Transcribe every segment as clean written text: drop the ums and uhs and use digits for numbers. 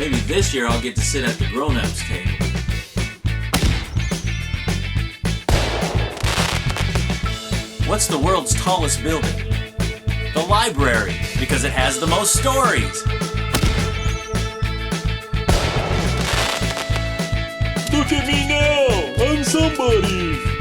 Maybe this year I'll get to sit at the grown-ups table. What's the world's tallest building? The library, because it has the most stories. Look at me now! I'm somebody!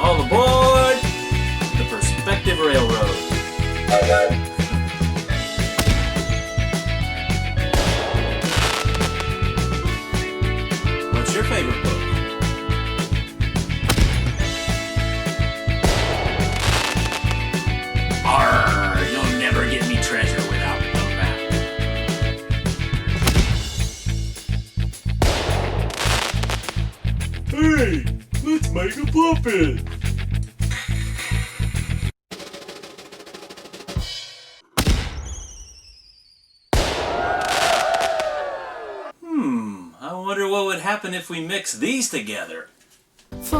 All aboard the Perspective Railroad. What's your favorite book? Arr, you'll never get me treasure without a map. Hey, let's make a puppet! I wonder what would happen if we mix these together. For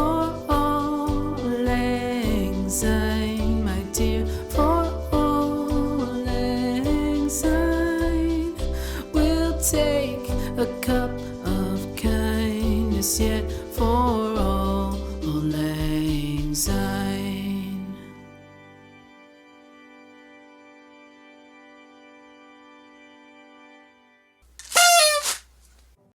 all lang syne, my dear, for all lang syne, we'll take a cup of kindness yet for all.